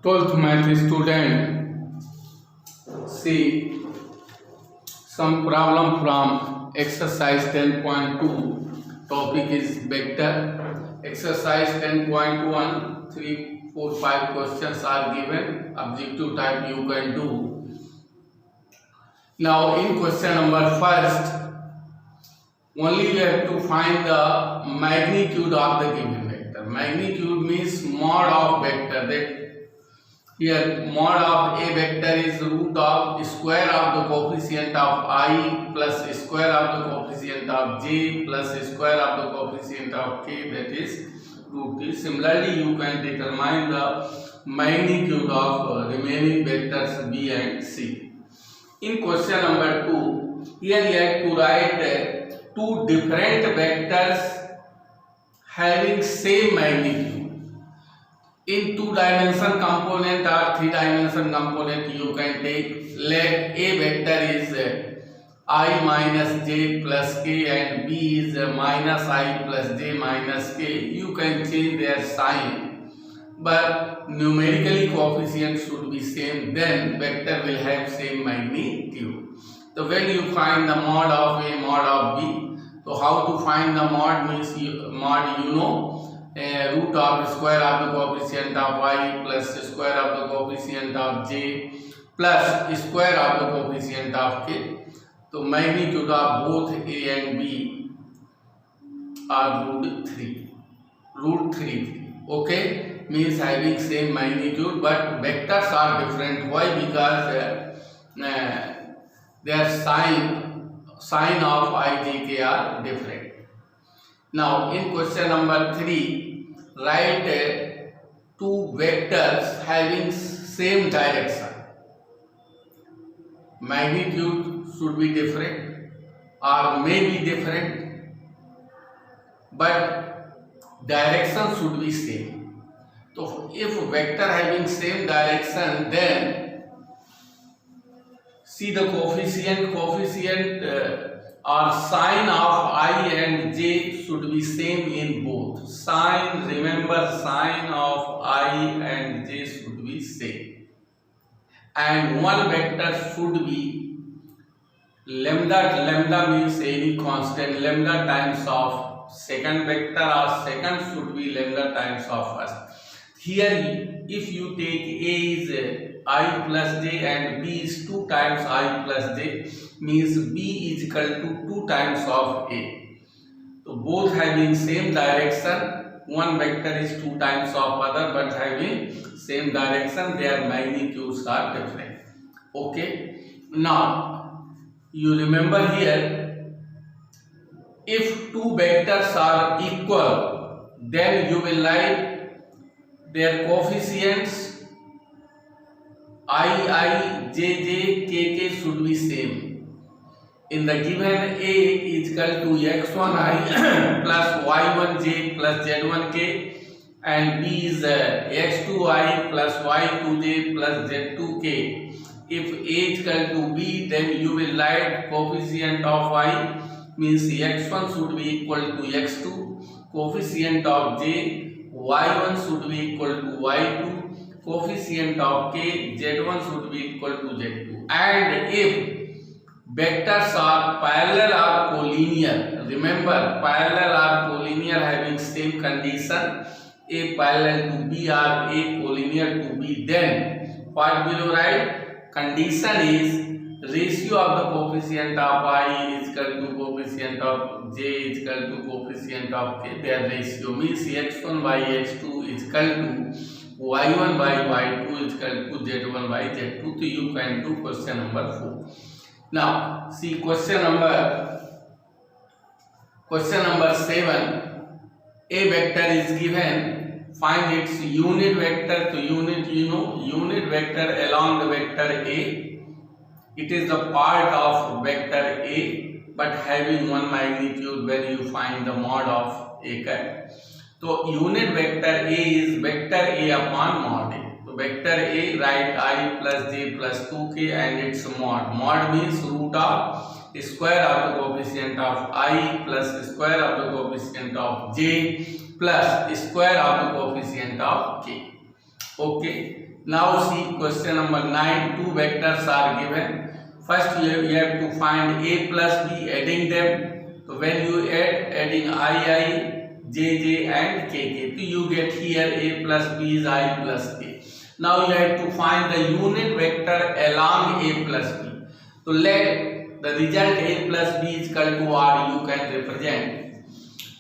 12th math student, see some problem from exercise 10.2. Topic is vector. Exercise 10.1, 3, 4, 5 questions are given. Objective type you can do. Now in question number first, only you have to find the magnitude of the given vector. Magnitude means mod of vector. That here mod of a vector is root of square of the coefficient of I plus square of the coefficient of j plus square of the coefficient of k, that is root t. Similarly, you can determine the magnitude of remaining vectors b and c. In question number 2, here you have to write two different vectors having same magnitude. In 2-dimension component or 3-dimension component, you can take, let a vector is I minus j plus k and b is minus I plus j minus k. You can change their sign, but numerically coefficient should be same, then vector will have same magnitude. So when you find the mod of a, mod of b, so how to find the mod means mod you know, root of square of the coefficient of y plus square of the coefficient of j plus square of the coefficient of k. So magnitude of both a and b are root 3. Okay, means having same magnitude, but vectors are different. Why? Because their sign of I, j, k are different. Now in question number 3, write two vectors having same direction. Magnitude should be different or may be different, but direction should be same. So if vector having same direction, then see the coefficient or sign of I and j should be same in both. Sign, remember, sign of I and j should be same. And one vector should be lambda means any constant, lambda times of second vector, or second should be lambda times of first. Here if you take a is I plus j and b is 2 times I plus j, means b is equal to 2 times of a. So both having same direction, one vector is 2 times of other, but having same direction, their magnitudes are different. Okay, now you remember here, if two vectors are equal, then you will write their coefficients I, j, k should be same. In the given a is equal to x1i plus y1j plus z1k, and b is x2i plus y2j plus z2k. If a is equal to b, then you will write coefficient of y means x1 should be equal to x2, coefficient of j, y1 should be equal to y2, coefficient of k, z1 should be equal to z2. And if vectors are parallel or collinear, remember parallel or collinear having same condition, a parallel to b or a collinear to b, then what will you write? Condition is ratio of the coefficient of I is equal to coefficient of j is equal to coefficient of k. Their ratio means x1 by x2 is equal to y1 by y2 is equal to z1 by z2. So you can do question number 4. Now see question number 7. A vector is given. Find its unit vector. To unit, you know, unit vector along the vector a. It is the part of vector a, but having one magnitude when you find the mod of a. So unit vector a is vector a upon mod a. So vector a, write I plus j plus 2k and its mod. Mod means root of square of the coefficient of I plus square of the coefficient of j plus square of the coefficient of k. Okay. Now see question number 9. Two vectors are given. First you have to find a plus b, adding them. So when you adding I, j, and k, so you get here a plus b is I plus k. Now you have to find the unit vector along a plus b. So let the result a plus b is equal to r, you can represent.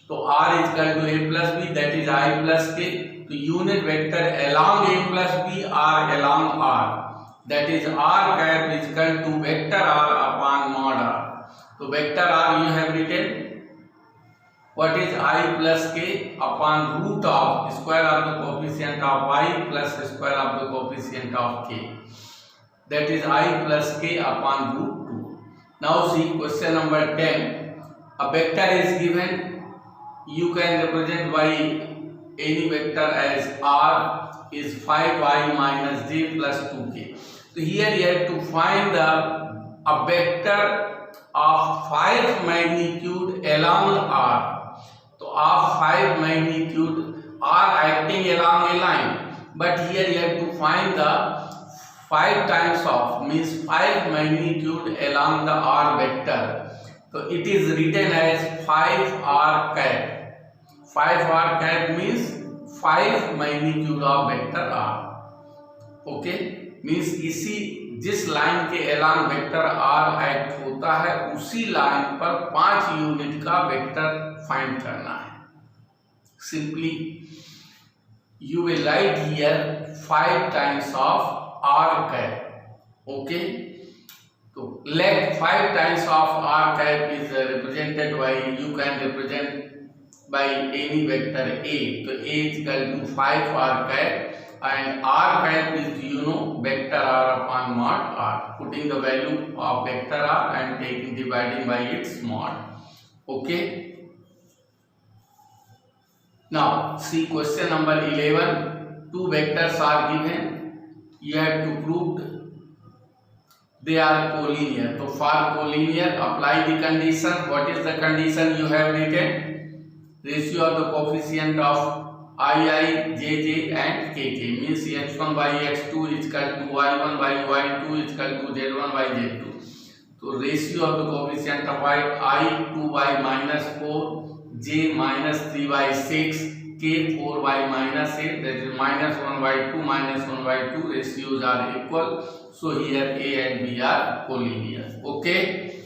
So r is equal to a plus b, that is I plus k. So unit vector along a plus b are along r, that is r cap is equal to vector r upon mod r. So vector r you have written, what is I plus k upon root of square of the coefficient of I plus square of the coefficient of k, that is I plus k upon root 2. Now see question number 10. A vector is given, you can represent by any vector as r is 5y minus j plus 2k. So here you have to find a vector of 5 magnitude along r. So of 5 magnitude r acting along a line, but here you have to find the 5 times of, means 5 magnitude along the r vector. So it is written as 5r cap. 5r cap means 5 magnitude of vector r. Okay, means इसी जिस line के एलान vector r act होता है उसी line पर 5 unit का vector find करना है. Simply you will write here 5 times of r cap. Okay, so let 5 times of r cap is represented by, you can represent by any vector a. So a is equal to 5 r cap, and r cap is, you know, vector r upon mod r, putting the value of vector r and taking dividing by its mod. Okay, now see question number 11. Two vectors are given, you have to prove they are collinear. So for collinear, apply the condition. What is the condition you have written? Ratio of the coefficient of I, j, and k, means x1 by x2 is equal to y1 by y2 is equal to z1 by z2. So ratio of the coefficient of I 2 by minus 4, j minus 3 by 6, k 4 by minus 8, that is minus 1 by 2 minus 1 by 2, ratios are equal. So here a and b are collinear. Okay.